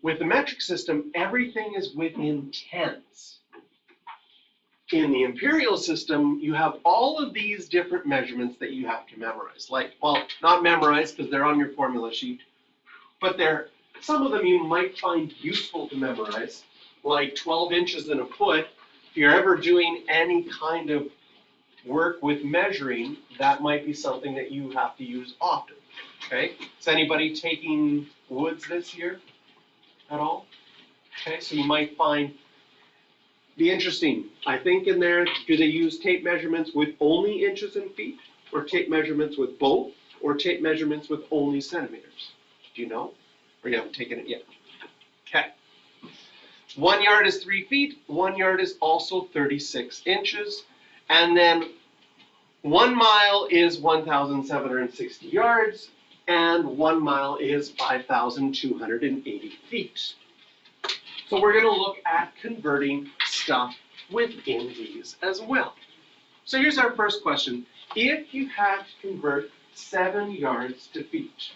With the metric system, everything is within tens. In the imperial system, you have all of these different measurements that you have to memorize. Like, well, not memorize because they're on your formula sheet, but some of them you might find useful to memorize, like 12 inches in a foot. If you're ever doing any kind of work with measuring, that might be something that you have to use often. Okay? Is anybody taking woods this year at all? Okay, so you might be interesting. I think in there, do they use tape measurements with only inches and feet, or tape measurements with both, or tape measurements with only centimeters? Do you know? Or you haven't taken it yet? Okay. 1 yard is 3 feet. 1 yard is also 36 inches. And then 1 mile is 1,760 yards, and 1 mile is 5,280 feet. So we're going to look at converting stuff within these as well. So here's our first question. If you had to convert 7 yards to feet,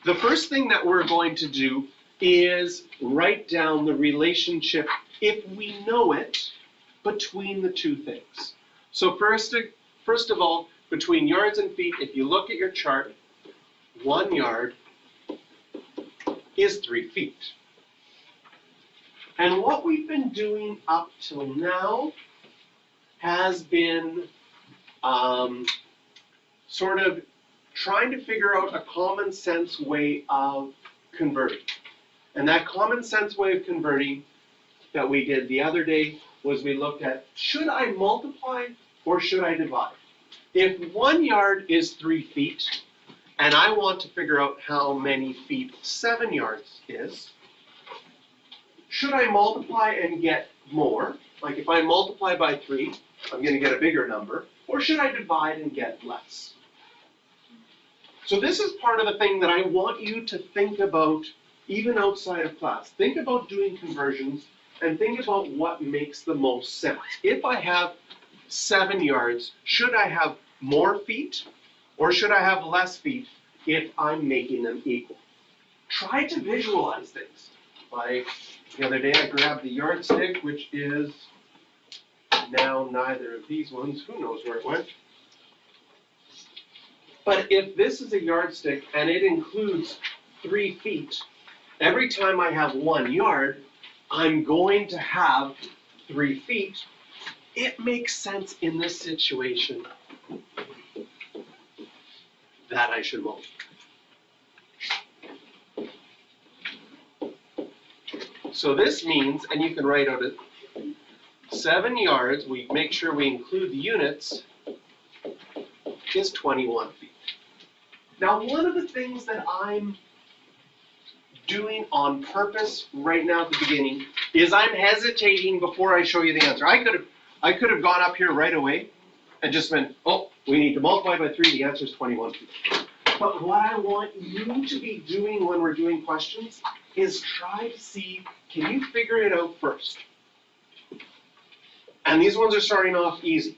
the first thing that we're going to do is write down the relationship, if we know it, between the two things. So first of all, between yards and feet, if you look at your chart, 1 yard is 3 feet. And what we've been doing up till now has been sort of trying to figure out a common sense way of converting. And that common sense way of converting that we did the other day was we looked at, should I multiply or should I divide? If 1 yard is 3 feet, and I want to figure out how many feet 7 yards is, should I multiply and get more? Like if I multiply by 3, I'm going to get a bigger number. Or should I divide and get less? So this is part of the thing that I want you to think about even outside of class. Think about doing conversions and think about what makes the most sense. If I have 7 yards, should I have more feet or should I have less feet if I'm making them equal? Try to visualize things. Like the other day I grabbed the yardstick, which is now neither of these ones. Who knows where it went? But if this is a yardstick and it includes 3 feet, every time I have 1 yard, I'm going to have 3 feet. It makes sense in this situation that I should multiply. So this means, and you can write out it, 7 yards, we make sure we include the units, is 21 feet. Now, one of the things that I'm doing on purpose right now at the beginning is I'm hesitating before I show you the answer. I could have gone up here right away and just went, oh, we need to multiply by 3, the answer is 21 feet. But what I want you to be doing when we're doing questions is try to see, can you figure it out first? And these ones are starting off easy.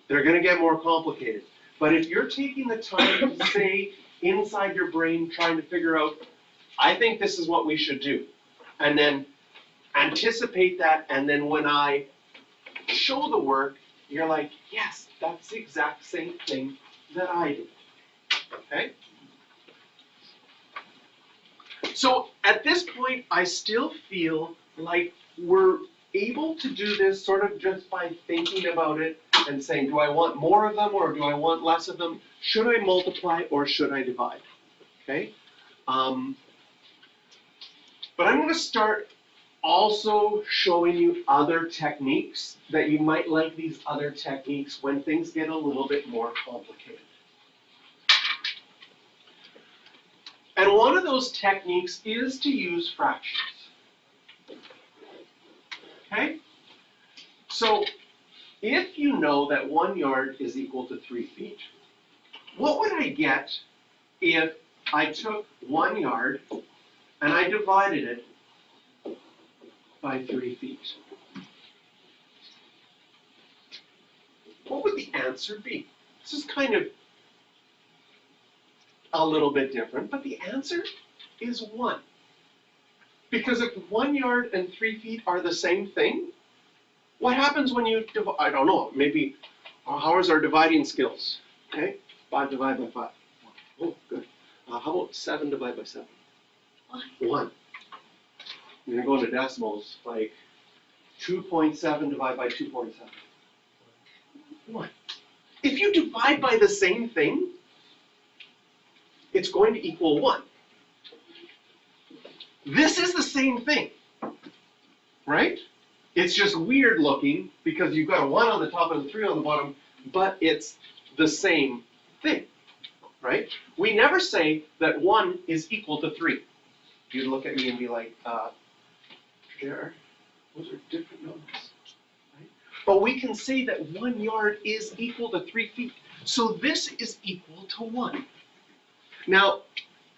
They're going to get more complicated. But if you're taking the time to stay inside your brain trying to figure out, I think this is what we should do, and then anticipate that, and then when I show the work, you're like, yes, that's the exact same thing that I did. Okay? So at this point, I still feel like we're able to do this sort of just by thinking about it and saying, do I want more of them or do I want less of them? Should I multiply or should I divide? Okay? But I'm going to start also showing you other techniques that you might like these other techniques when things get a little bit more complicated. And one of those techniques is to use fractions. Okay? So if you know that 1 yard is equal to 3 feet, what would I get if I took 1 yard and I divided it by 3 feet? What would the answer be? This is kind of a little bit different, but the answer is 1. Because if 1 yard and 3 feet are the same thing, what happens when you divide? I don't know, maybe, how is our dividing skills? Okay, 5 divided by 5. Oh, good. How about 7 divided by 7? 1. I'm going to go into decimals, like 2.7 divided by 2.7. 1. If you divide by the same thing, it's going to equal 1. This is the same thing, right? It's just weird looking because you've got a 1 on the top and a 3 on the bottom, but it's the same thing, right? We never say that 1 is equal to 3. You'd look at me and be like, those are different numbers, right? But we can say that 1 yard is equal to 3 feet. So this is equal to 1. Now,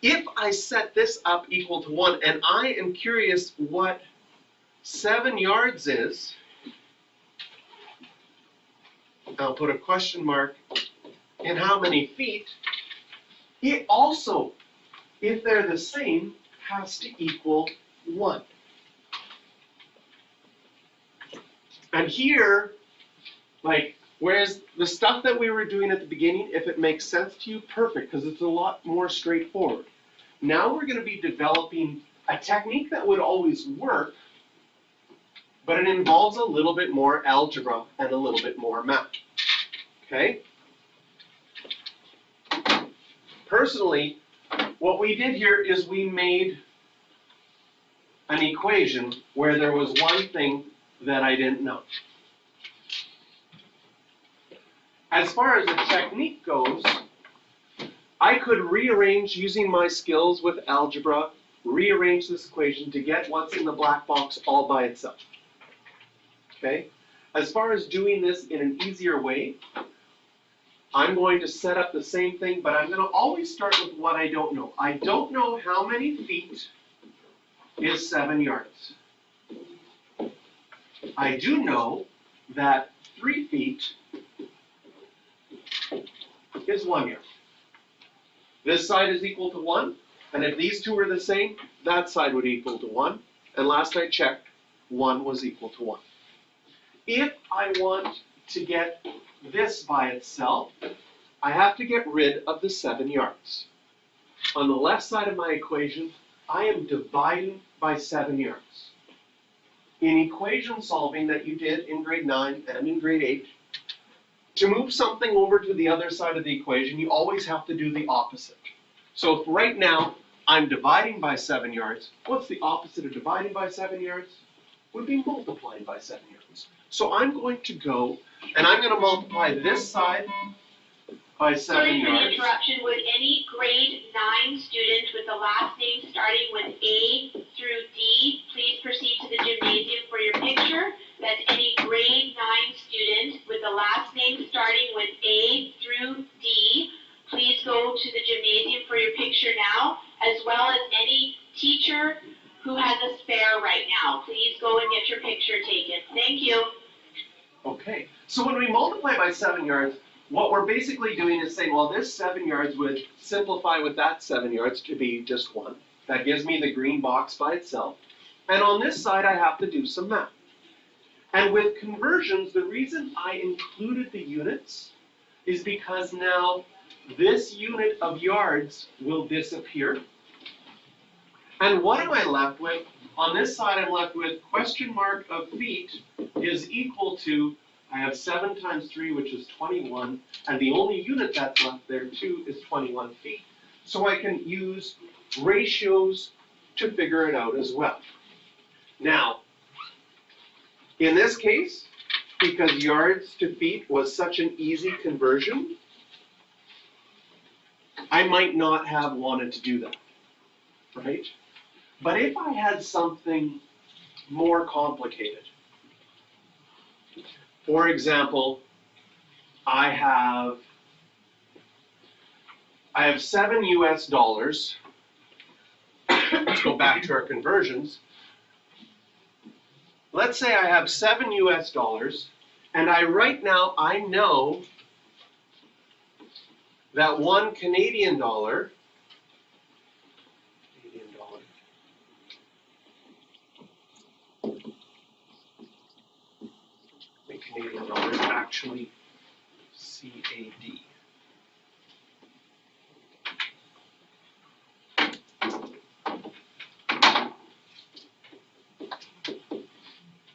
if I set this up equal to 1, and I am curious what 7 yards is, I'll put a question mark in how many feet, it also, if they're the same, has to equal 1. And here, like, whereas the stuff that we were doing at the beginning, if it makes sense to you, perfect, because it's a lot more straightforward. Now we're going to be developing a technique that would always work, but it involves a little bit more algebra and a little bit more math. Okay? Personally, what we did here is we made an equation where there was one thing that I didn't know. As far as the technique goes, I could rearrange, using my skills with algebra, rearrange this equation to get what's in the black box all by itself. Okay? As far as doing this in an easier way, I'm going to set up the same thing, but I'm going to always start with what I don't know. I don't know how many feet is 7 yards. I do know that 3 feet is 1 yard. This side is equal to 1, and if these two are the same, that side would equal to 1, and last I checked, 1 was equal to 1. If I want to get this by itself, I have to get rid of the 7 yards. On the left side of my equation, I am dividing by 7 yards. In equation solving that you did in grade 9 and in grade 8, to move something over to the other side of the equation, you always have to do the opposite. So if right now I'm dividing by 7 yards, what's the opposite of dividing by 7 yards? Would be multiplying by 7 yards. So I'm going to go, and I'm going to multiply this side by 7 Sorry for yards. the interruption. Would any grade 9 student with the last name starting with A through D please proceed to the gymnasium for your picture? That's any grade 9 student with the last name starting with A through D. Please go to the gymnasium for your picture now, as well as any teacher who has a spare right now. Please go and get your picture taken. Thank you. Okay, so when we multiply by 7 yards, what we're basically doing is saying, well, this 7 yards would simplify with that 7 yards to be just 1. That gives me the green box by itself. And on this side, I have to do some math. And with conversions, the reason I included the units is because now this unit of yards will disappear. And what am I left with? On this side, I'm left with question mark of feet is equal to, I have 7 times 3, which is 21, and the only unit that's left there too is 21 feet. So I can use ratios to figure it out as well. Now, in this case, because yards to feet was such an easy conversion, I might not have wanted to do that, right? But if I had something more complicated, for example, I have 7 US dollars. Let's go back to our conversions. Let's say I have 7 US dollars, and right now I know that 1 Canadian dollar actually CAD.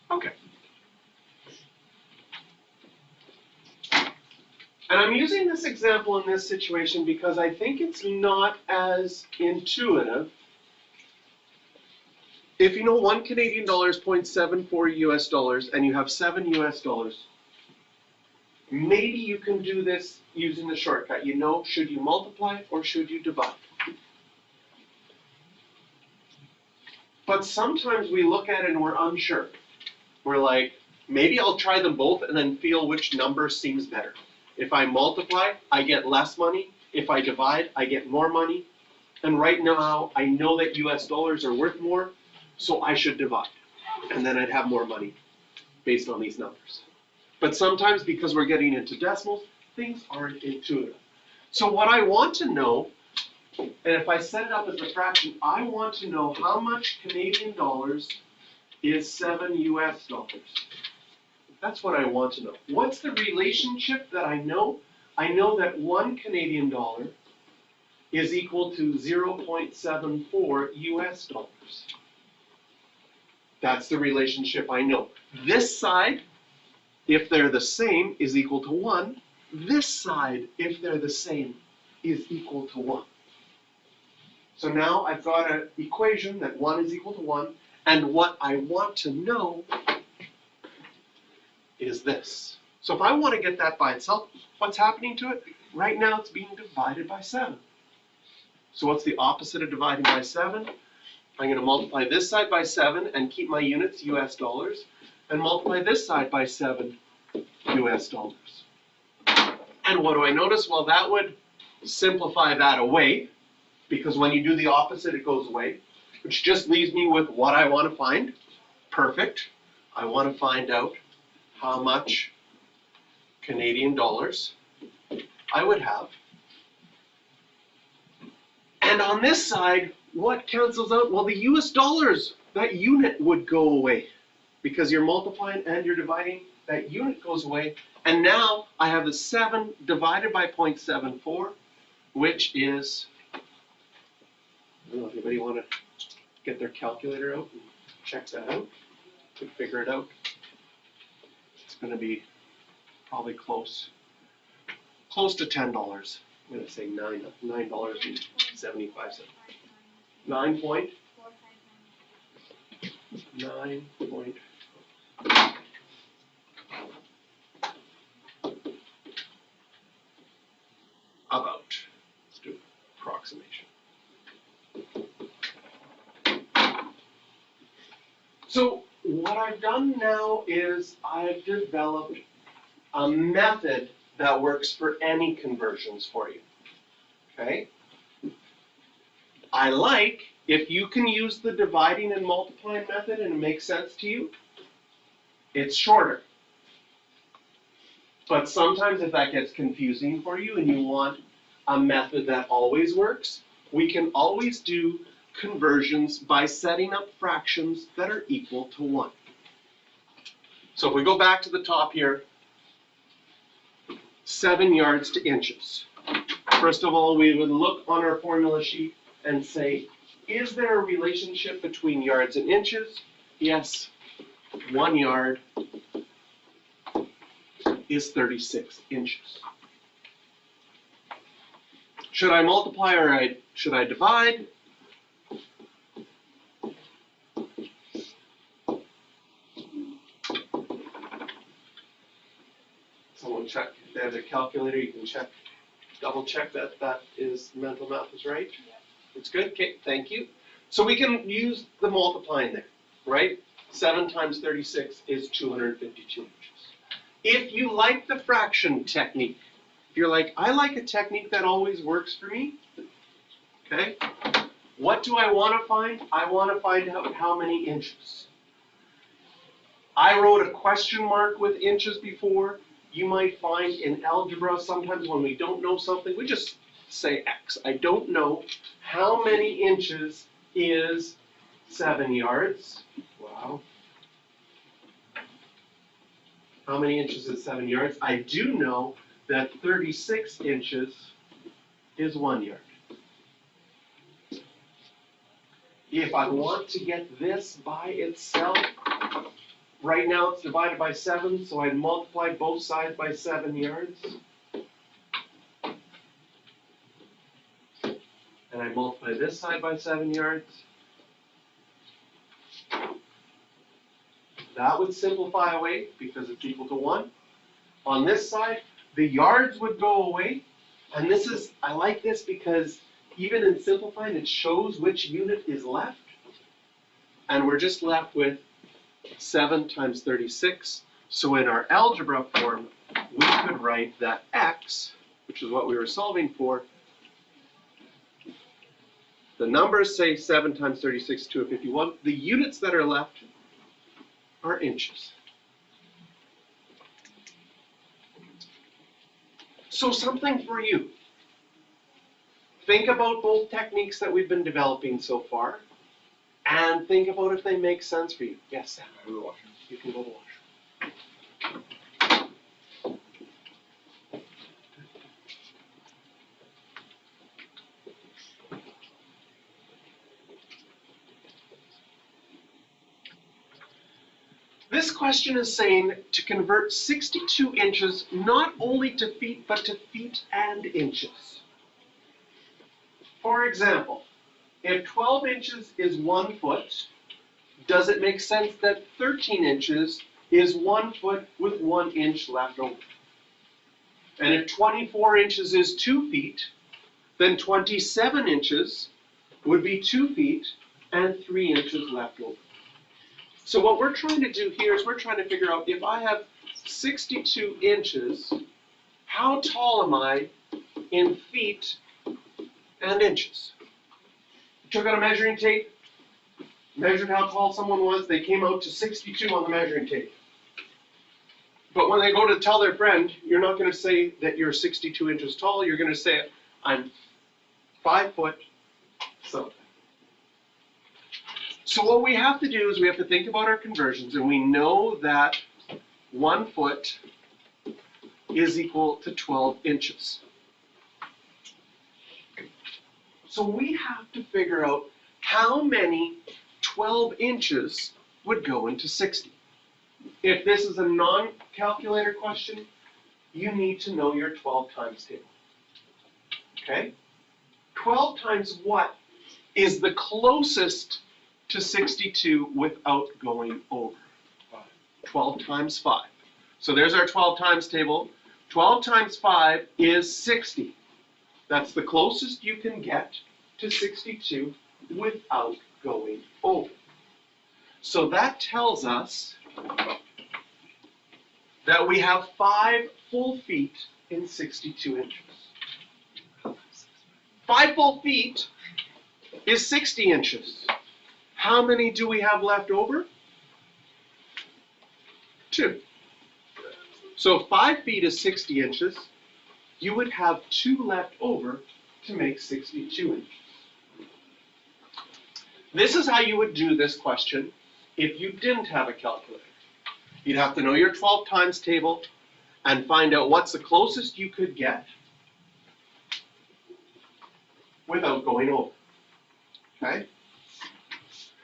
Okay. And I'm using this example in this situation because I think it's not as intuitive. If you know 1 Canadian dollar is 0.74 US dollars and you have 7 US dollars, maybe you can do this using the shortcut. You know, should you multiply or should you divide? But sometimes we look at it and we're unsure. We're like, maybe I'll try them both and then feel which number seems better. If I multiply, I get less money. If I divide, I get more money. And right now, I know that US dollars are worth more, so I should divide. And then I'd have more money based on these numbers. But sometimes, because we're getting into decimals, things aren't intuitive. So what I want to know, and if I set it up as a fraction, I want to know how much Canadian dollars is 7 US dollars. That's what I want to know. What's the relationship that I know? I know that 1 Canadian dollar is equal to 0.74 US dollars. That's the relationship I know. This side, if they're the same, is equal to 1. This side, if they're the same, is equal to 1. So now I've got an equation that 1 is equal to 1, and what I want to know is this. So if I want to get that by itself, what's happening to it? Right now it's being divided by 7. So what's the opposite of dividing by 7? I'm going to multiply this side by 7 and keep my units US dollars, and multiply this side by 7 US dollars. And what do I notice? Well, that would simplify that away, because when you do the opposite, it goes away, which just leaves me with what I want to find. Perfect. I want to find out how much Canadian dollars I would have. And on this side, what cancels out? Well, the US dollars, that unit would go away. Because you're multiplying and you're dividing, that unit goes away. And now I have the 7 divided by 0.74, which is, I don't know if anybody want to get their calculator out and check that out. Could figure it out. It's going to be probably close to $10. I'm going to say $9.75. 9 point. About. Let's do approximation. So what I've done now is I've developed a method that works for any conversions for you. Okay? I like if you can use the dividing and multiplying method and it makes sense to you, it's shorter. But sometimes if that gets confusing for you and you want a method that always works, we can always do conversions by setting up fractions that are equal to 1. So if we go back to the top here, 7 yards to inches. First of all, we would look on our formula sheet and say, is there a relationship between yards and inches? Yes, 1 yard is 36 inches. Should I multiply or should I divide? Someone check if they have their calculator. You can check, double check that that is mental math is right. Yeah. It's good. Okay, thank you. So we can use the multiplying there, right? 7 times 36 is 252 inches. If you like the fraction technique, if you're like, I like a technique that always works for me, okay? What do I want to find? I want to find out how many inches. I wrote a question mark with inches before. You might find in algebra, sometimes when we don't know something, we just say X. I don't know how many inches is 7 yards. Wow. How many inches is 7 yards? I do know that 36 inches is 1 yard. If I want to get this by itself, right now it's divided by 7, so I'd multiply both sides by 7 yards. And I multiply this side by 7 yards. That would simplify away because it's equal to 1. On this side, the yards would go away. And this is, I like this because even in simplifying, it shows which unit is left. And we're just left with 7 times 36. So in our algebra form, we could write that x, which is what we were solving for, the numbers say 7 times 36 is 251. The units that are left are inches. So something for you. Think about both techniques that we've been developing so far, and think about if they make sense for you. Yes, Sam? You can go to the washroom. This question is saying to convert 62 inches not only to feet, but to feet and inches. For example, if 12 inches is 1 foot, does it make sense that 13 inches is 1 foot with 1 inch left over? And if 24 inches is 2 feet, then 27 inches would be 2 feet and 3 inches left over. So what we're trying to do here is we're trying to figure out if I have 62 inches, how tall am I in feet and inches? Took out a measuring tape, measured how tall someone was, they came out to 62 on the measuring tape. But when they go to tell their friend, you're not going to say that you're 62 inches tall, you're going to say, I'm 5 foot something. So what we have to do is we have to think about our conversions, and we know that 1 foot is equal to 12 inches. So we have to figure out how many 12 inches would go into 60. If this is a non-calculator question, you need to know your 12 times table. Okay? 12 times what is the closest to 62 without going over? 12 times 5. So there's our 12 times table. 12 times 5 is 60. That's the closest you can get to 62 without going over. So that tells us that we have 5 full feet in 62 inches. 5 full feet is 60 inches. How many do we have left over? 2. So if 5 feet is 60 inches, you would have 2 left over to make 62 inches. This is how you would do this question if you didn't have a calculator. You'd have to know your 12 times table and find out what's the closest you could get without going over. Okay?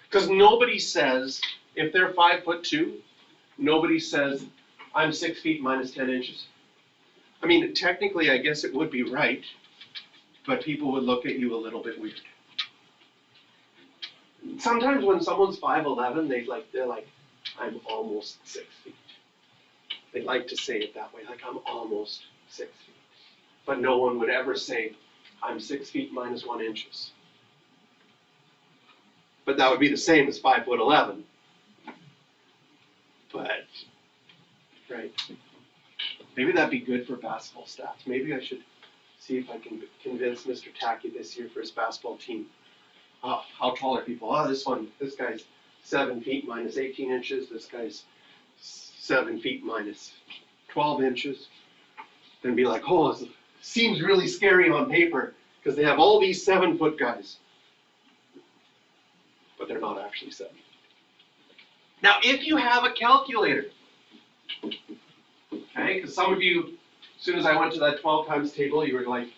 Because nobody says, if they're 5'2", nobody says, I'm 6 feet minus 10 inches. I mean, technically, I guess it would be right, but people would look at you a little bit weird. Sometimes when someone's 5'11", they're like, I'm almost 6 feet. They like to say it that way, like I'm almost 6 feet. But no one would ever say, I'm 6 feet minus 1 inches. But that would be the same as 5'11". But, right. Maybe that'd be good for basketball stats. Maybe I should see if I can convince Mr. Tacky this year for his basketball team. How tall are people? Oh, this guy's 7 feet minus 18 inches. This guy's 7 feet minus 12 inches. Then be like, oh, it seems really scary on paper because they have all these 7-foot guys. But they're not actually 7. Now, if you have a calculator, Okay, because some of you, as soon as I went to that 12 times table, you were like,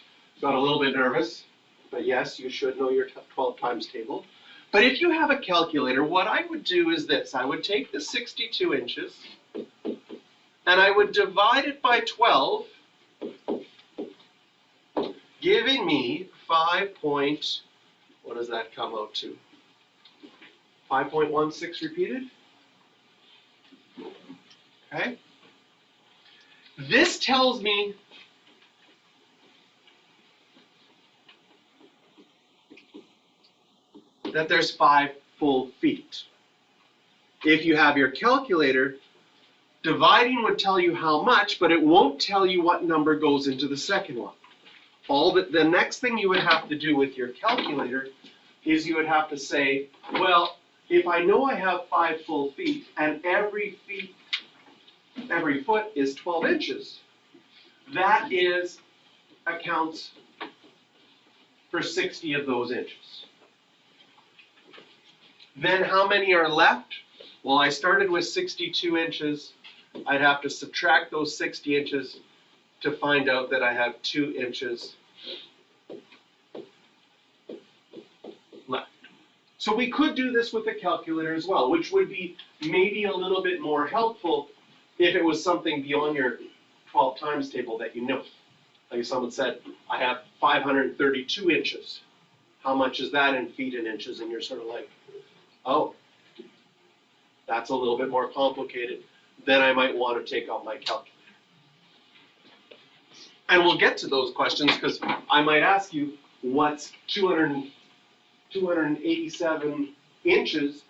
got a little bit nervous. But yes, you should know your 12 times table. But if you have a calculator, what I would do is this. I would take the 62 inches and I would divide it by 12, giving me 5 point, what does that come out to? 5.16 repeated? Okay. This tells me that there's 5 full feet. If you have your calculator, dividing would tell you how much, but it won't tell you what number goes into the second one. The next thing you would have to do with your calculator is you would have to say, well, if I know I have 5 full feet and every foot is 12 inches, that accounts for 60 of those inches. Then how many are left? Well, I started with 62 inches. I'd have to subtract those 60 inches to find out that I have 2 inches left. So we could do this with a calculator as well, which would be maybe a little bit more helpful if it was something beyond your 12 times table that you know. Like if someone said, I have 532 inches. How much is that in feet and inches? And you're sort of like, oh, that's a little bit more complicated. Then I might want to take out my calculator. And we'll get to those questions because I might ask you, what's 287 inches?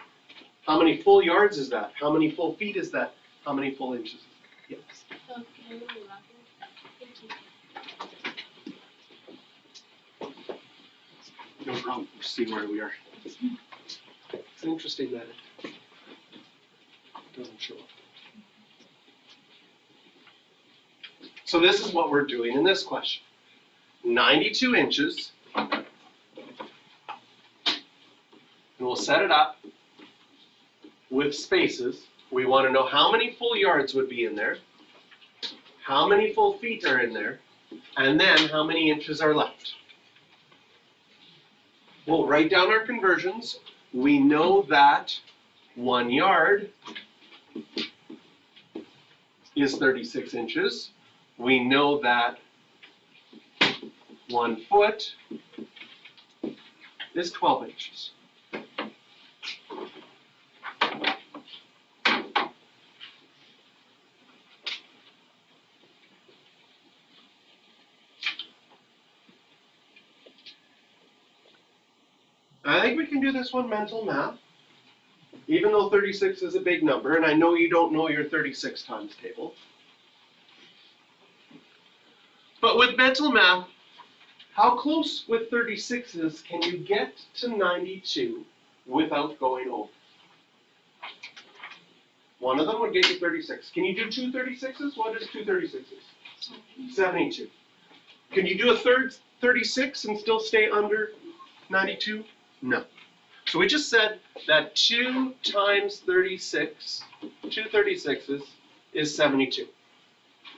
How many full yards is that? How many full feet is that? How many full inches? Yes. No problem. We'll see where we are. It's interesting that it doesn't show up. So this is what we're doing in this question. 92 inches. And we'll set it up with spaces. We want to know how many full yards would be in there, how many full feet are in there, and then how many inches are left. We'll write down our conversions. We know that 1 yard is 36 inches. We know that 1 foot is 12 inches. I think we can do this one mental math, even though 36 is a big number, and I know you don't know your 36 times table. But with mental math, how close with 36s can you get to 92 without going over? One of them would get you 36. Can you do 2 36s? What is 2 36s? 72. Can you do a third 36 and still stay under 92? No. So we just said that 2 times 36, 2 36s is 72.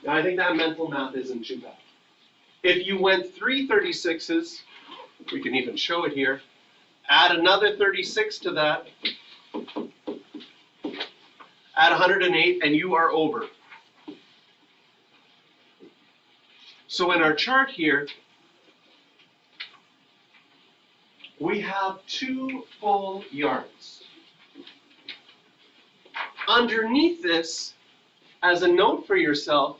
Now I think that mental math isn't too bad. If you went 3 36s, we can even show it here, add another 36 to that, add 108, and you are over. So in our chart here, we have 2 full yards. Underneath this, as a note for yourself,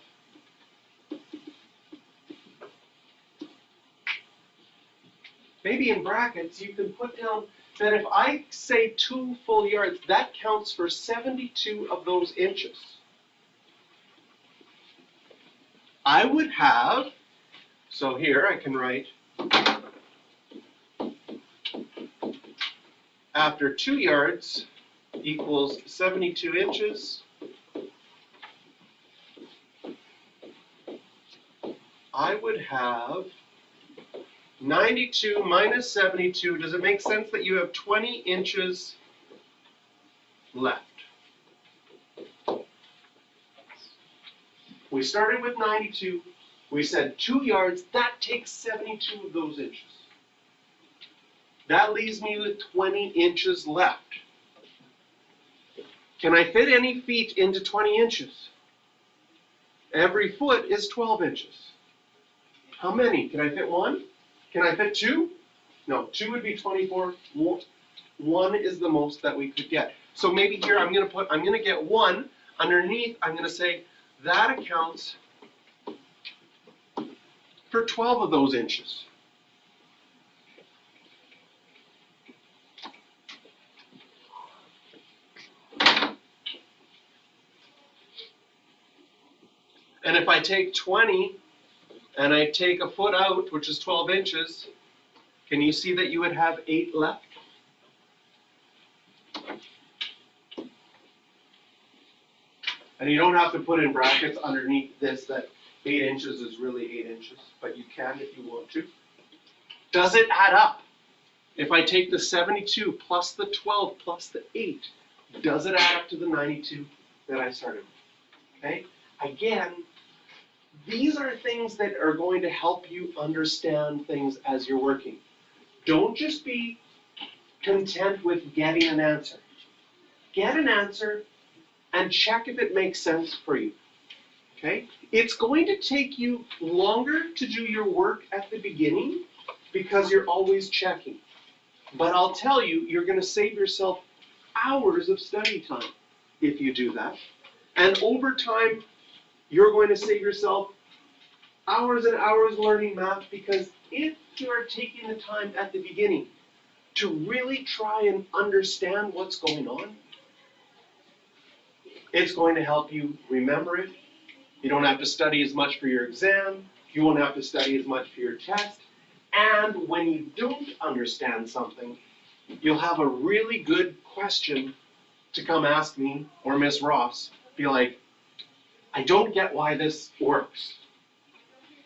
maybe in brackets, you can put down that if I say 2 full yards, that counts for 72 of those inches. I would have, so here I can write, after 2 yards equals 72 inches, I would have 92 minus 72. Does it make sense that you have 20 inches left? We started with 92. We said 2 yards. That takes 72 of those inches. That leaves me with 20 inches left. Can I fit any feet into 20 inches? Every foot is 12 inches. How many? Can I fit one? Can I fit two? No, two would be 24. One is the most that we could get. So maybe here I'm gonna get one. Underneath, I'm gonna say that accounts for 12 of those inches. And if I take 20 and I take a foot out, which is 12 inches, can you see that you would have 8 left? And you don't have to put in brackets underneath this that 8 inches is really 8 inches, but you can if you want to. Does it add up? If I take the 72 plus the 12 plus the 8, does it add up to the 92 that I started with? Okay? Again, these are things that are going to help you understand things as you're working. Don't just be content with getting an answer. Get an answer and check if it makes sense for you. Okay? It's going to take you longer to do your work at the beginning because you're always checking. But I'll tell you, you're going to save yourself hours of study time if you do that. And over time, you're going to save yourself hours and hours learning math because if you are taking the time at the beginning to really try and understand what's going on, it's going to help you remember it. You don't have to study as much for your exam. You won't have to study as much for your test. And when you don't understand something, you'll have a really good question to come ask me or Miss Ross. Be like, I don't get why this works.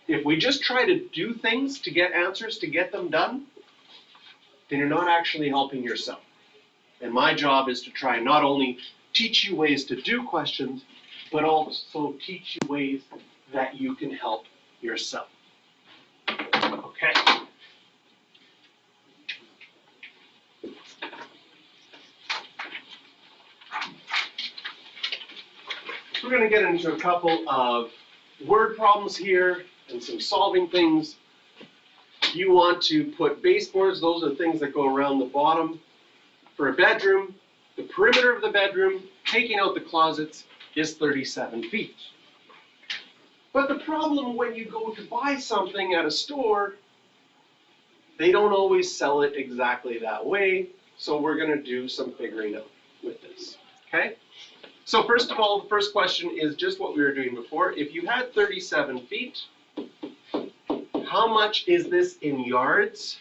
If we just try to do things to get answers, to get them done, then you're not actually helping yourself. And my job is to try not only teach you ways to do questions, but also teach you ways that you can help yourself. Okay? So we're going to get into a couple of word problems here and some solving things. You want to put baseboards, those are the things that go around the bottom. For a bedroom, the perimeter of the bedroom, taking out the closets, is 37 feet. But the problem when you go to buy something at a store, they don't always sell it exactly that way, so we're going to do some figuring out with this, okay? So first of all, the first question is just what we were doing before. If you had 37 feet, how much is this in yards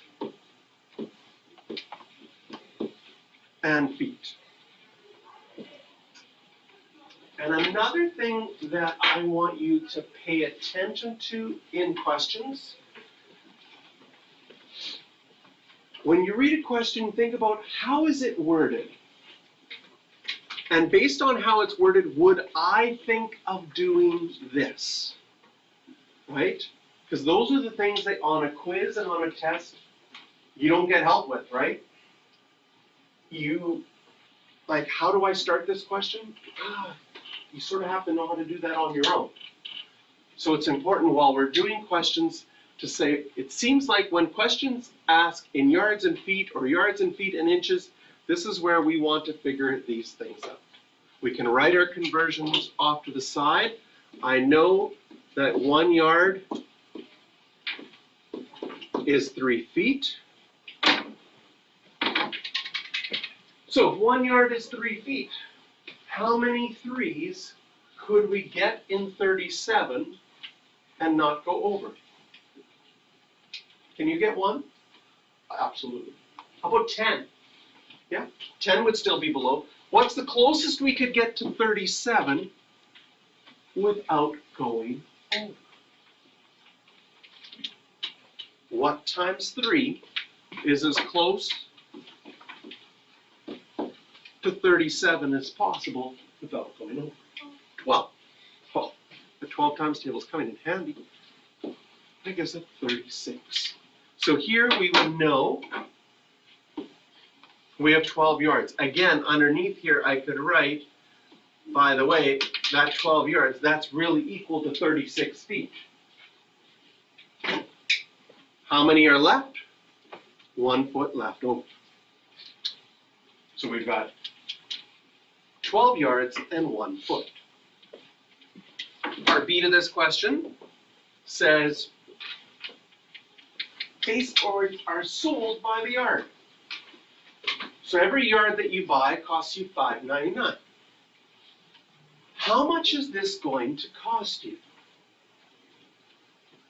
and feet? And another thing that I want you to pay attention to in questions, when you read a question, think about how is it worded? And based on how it's worded, would I think of doing this? Right? Because those are the things that on a quiz and on a test, you don't get help with, right? You, like, how do I start this question? You sort of have to know how to do that on your own. So it's important while we're doing questions to say, it seems like when questions ask in yards and feet or yards and feet and inches, this is where we want to figure these things out. We can write our conversions off to the side. I know that 1 yard is 3 feet. So if 1 yard is 3 feet, how many threes could we get in 37 and not go over? Can you get one? Absolutely. How about 10? Yeah, 10 would still be below. What's the closest we could get to 37 without going over? What times 3 is as close to 37 as possible without going over? 12. Well, the 12 times table is coming in handy. I guess that's 36. So here we would know we have 12 yards. Again, underneath here I could write, by the way, that 12 yards, that's really equal to 36 feet. How many are left? 1 foot left over. So we've got 12 yards and 1 foot. Part B to this question says, baseboards are sold by the yard. So every yard that you buy costs you $5.99. How much is this going to cost you?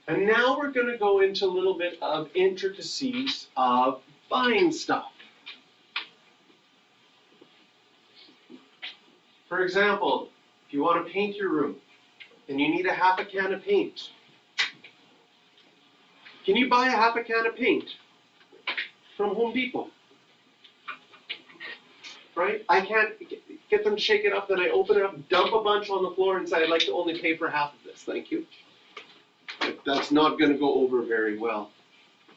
And now we're going to go into a little bit of intricacies of buying stuff. For example, if you want to paint your room and you need a half a can of paint, can you buy a half a can of paint from Home Depot? Right? I can't get them to shake it up, then I open it up, dump a bunch on the floor and say, I'd like to only pay for half of this, thank you. That's not going to go over very well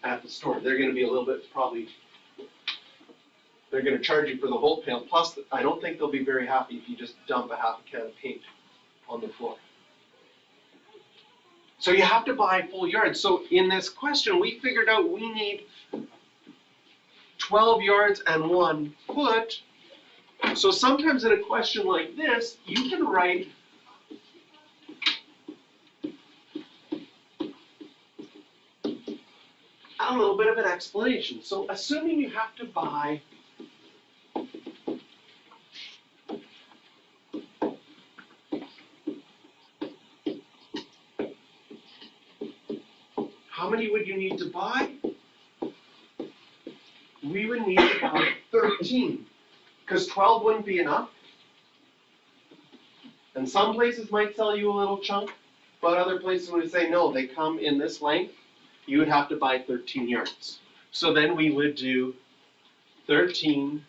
at the store. They're going to be a little bit probably, they're going to charge you for the whole pail. Plus, I don't think they'll be very happy if you just dump a half a can of paint on the floor. So you have to buy full yards. So in this question, we figured out we need 12 yards and 1 foot. So sometimes in a question like this, you can write a little bit of an explanation. So assuming you have to buy how many would you need to buy? We would need about 13, because 12 wouldn't be enough. And some places might sell you a little chunk, but other places would say, no, they come in this length. You would have to buy 13 yards. So then we would do 13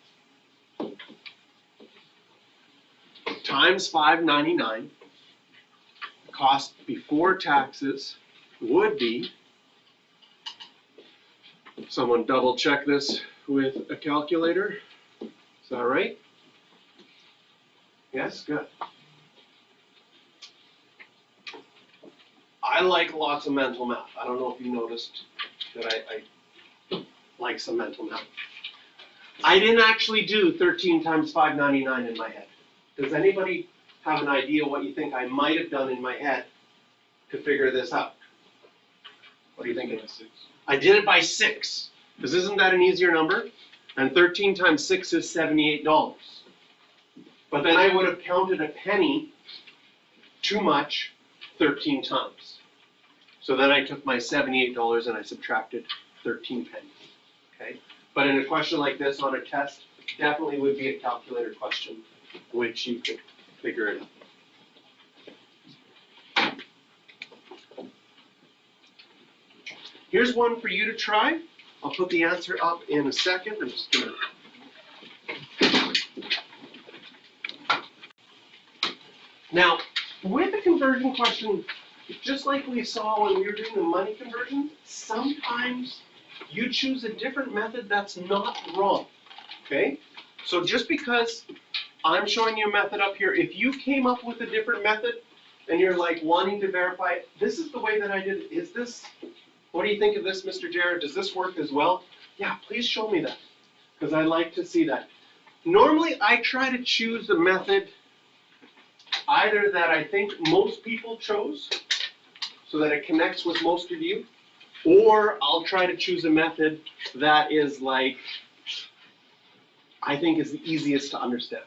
times $5.99. Cost before taxes would be, someone double check this with a calculator. Is that right? Yes, good. I like lots of mental math. I don't know if you noticed that I like some mental math. I didn't actually do 13 times $5.99 in my head. Does anybody have an idea what you think I might have done in my head to figure this out? What do you think it is? I did it by 6, because isn't that an easier number? And 13 times 6 is $78. But then I would have counted a penny too much 13 times. So then I took my $78 and I subtracted 13 pennies. Okay? But in a question like this on a test, definitely would be a calculator question, which you could figure it out. Here's one for you to try. I'll put the answer up in a second. I'm just gonna. Now, with the conversion question, just like we saw when we were doing the money conversion, sometimes you choose a different method that's not wrong, okay? So just because I'm showing you a method up here, if you came up with a different method and you're like wanting to verify it, this is the way that I did it. Is this, what do you think of this, Mr. Jarrett? Does this work as well? Yeah, please show me that, because I like to see that. Normally, I try to choose a method either that I think most people chose, so that it connects with most of you, or I'll try to choose a method that is like, I think is the easiest to understand,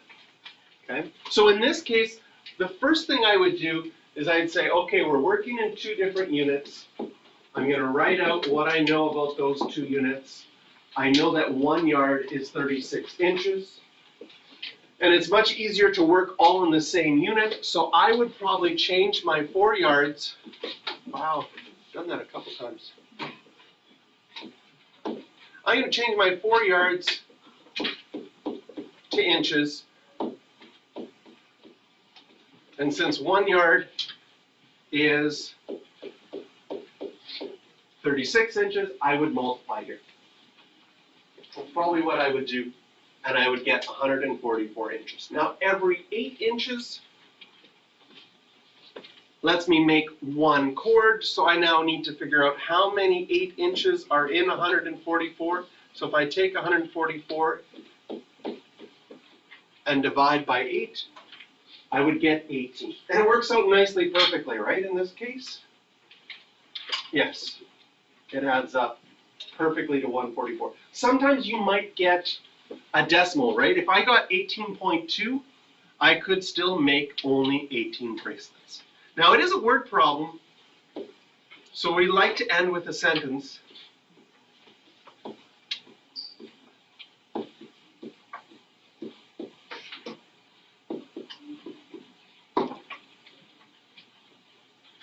okay? So in this case, the first thing I would do is I'd say, okay, we're working in 2 different units. I'm gonna write out what I know about those 2 units. I know that 1 yard is 36 inches. And it's much easier to work all in the same unit, so I would probably change my 4 yards. Wow, I've done that a couple times. I'm going to change my 4 yards to inches. And since 1 yard is 36 inches, I would multiply here. That's probably what I would do, and I would get 144 inches. Now, every 8 inches lets me make one chord, so I now need to figure out how many 8 inches are in 144. So if I take 144 and divide by 8, I would get 18. And it works out nicely, perfectly, right, in this case? Yes, it adds up perfectly to 144. Sometimes you might get a decimal, right? If I got 18.2, I could still make only 18 bracelets. Now, it is a word problem, so we like to end with a sentence.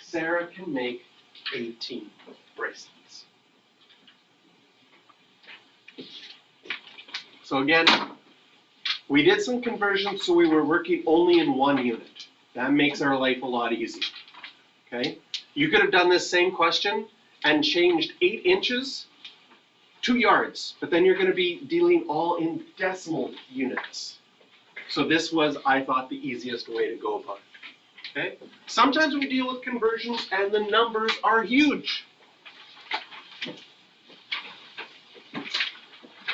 Sarah can make 18 bracelets. So again, we did some conversions, so we were working only in 1 unit. That makes our life a lot easier, okay? You could have done this same question and changed 8 inches, 2 yards, but then you're gonna be dealing all in decimal units. So this was, I thought, the easiest way to go about it, okay? Sometimes we deal with conversions and the numbers are huge.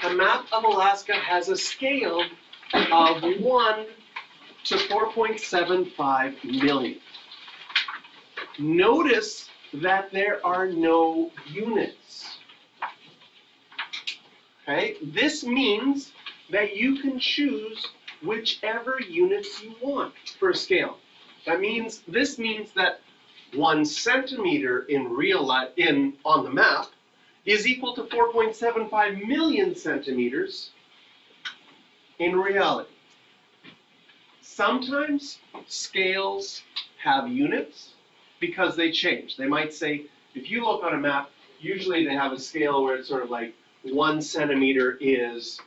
The map of Alaska has a scale of 1 to 4.75 million. Notice that there are no units. Okay? This means that you can choose whichever units you want for a scale. This means that 1 centimeter on the map is equal to 4.75 million centimeters in reality. Sometimes scales have units because they change. They might say, if you look on a map, usually they have a scale where it's sort of like 1 centimeter is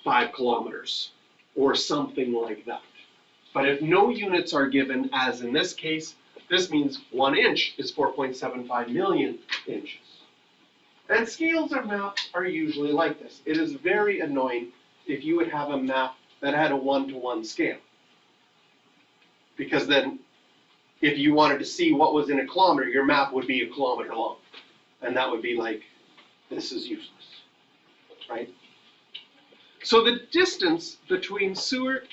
5 kilometers or something like that. But if no units are given, as in this case, this means 1 inch is 4.75 million inches. And scales or maps are usually like this. It is very annoying if you would have a map that had a 1-to-1 scale. Because then, if you wanted to see what was in a kilometer, your map would be a kilometer long. And that would be like, this is useless, right? So the distance between Seward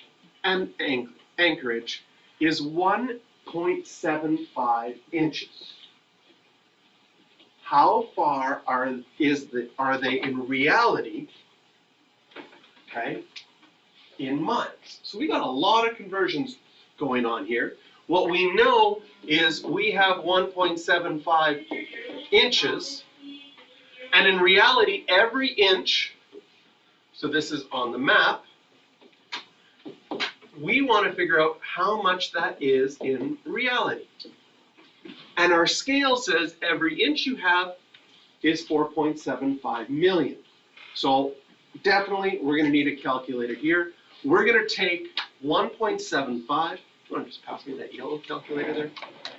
and Anchorage is 1.75 inches. How far are they in reality, okay, in miles? So we got a lot of conversions going on here. What we know is we have 1.75 inches, and in reality, every inch, so this is on the map, we want to figure out how much that is in reality. And our scale says every inch you have is 4.75 million. So definitely we're going to need a calculator here. We're going to take 1.75, you want to just pass me that yellow calculator there?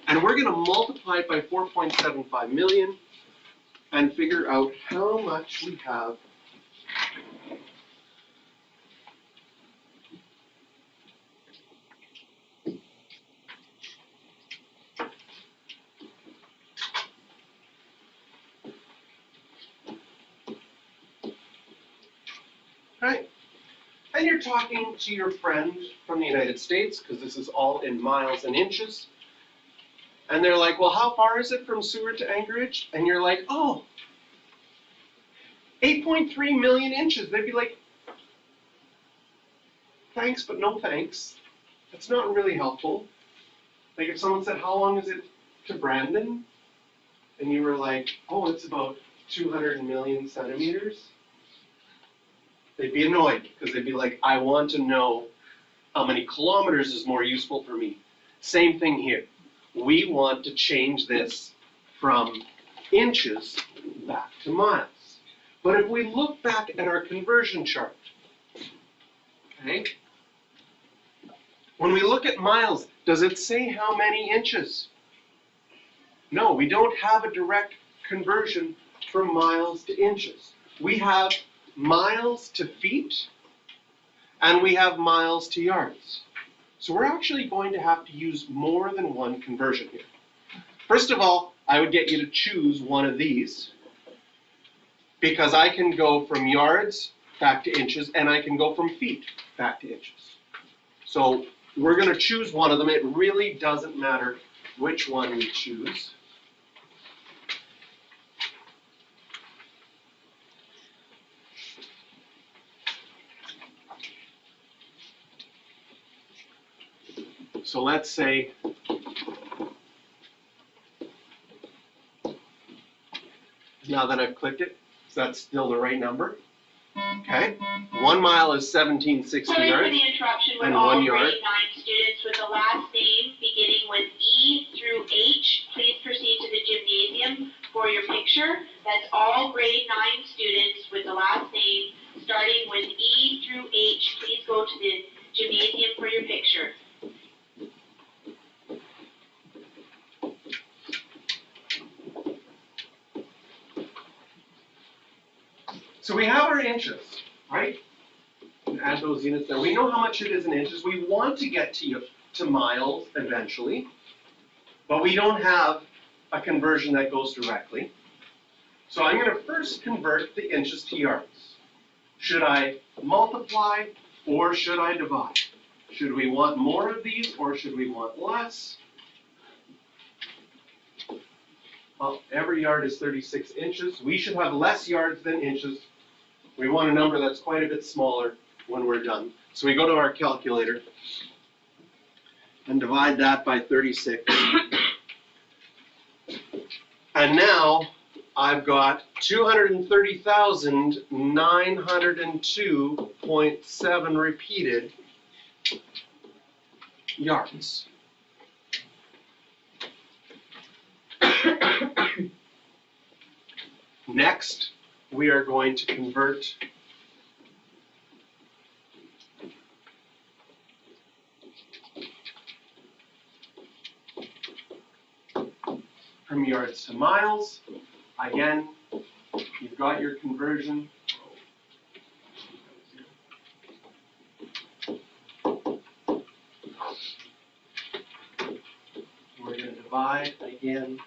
And we're going to multiply it by 4.75 million and figure out how much we have right? And you're talking to your friend from the United States, because this is all in miles and inches. And they're like, well, how far is it from Seward to Anchorage? And you're like, oh, 8.3 million inches. They'd be like, thanks, but no thanks. That's not really helpful. Like if someone said, how long is it to Brandon? And you were like, oh, it's about 200 million centimeters. They'd be annoyed because they'd be like, I want to know how many kilometers is more useful for me. Same thing here. We want to change this from inches back to miles. But if we look back at our conversion chart, okay, when we look at miles, Does it say how many inches? No, we don't have a direct conversion from miles to inches. We have miles to feet, and we have miles to yards. So we're actually going to have to use more than one conversion here. First of all, I would get you to choose one of these, because I can go from yards back to inches, and I can go from feet back to inches. So we're going to choose one of them. It really doesn't matter which one we choose. So let's say now that I've clicked it, is that still the right number? Okay. 1 mile is 1760 Sorry for yards. the interruption. With and all 1 yard. grade 9 students with the last name beginning with E through H, please proceed to the gymnasium for your picture. That's all grade 9 students with the last name starting with E through H. Please go to the gymnasium for your picture. So we have our inches, right? And add those units there. We know how much it is in inches. We want to get to miles eventually, but we don't have a conversion that goes directly. So I'm going to first convert the inches to yards. Should I multiply or should I divide? Should we want more of these or should we want less? Well, every yard is 36 inches. We should have less yards than inches. We want a number that's quite a bit smaller when we're done. So we go to our calculator and divide that by 36. And now I've got 230,902.7 repeated yards. Next, we are going to convert from yards to miles. Again, you've got your conversion. We're going to divide again.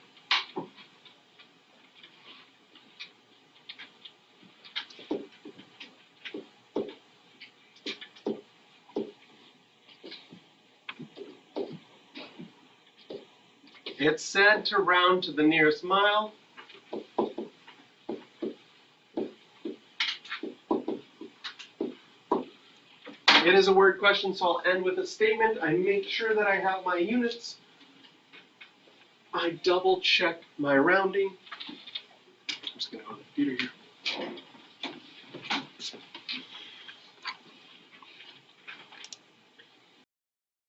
It said to round to the nearest mile. It is a word question, so I'll end with a statement. I make sure that I have my units. I double check my rounding. I'm just going to go to the computer here.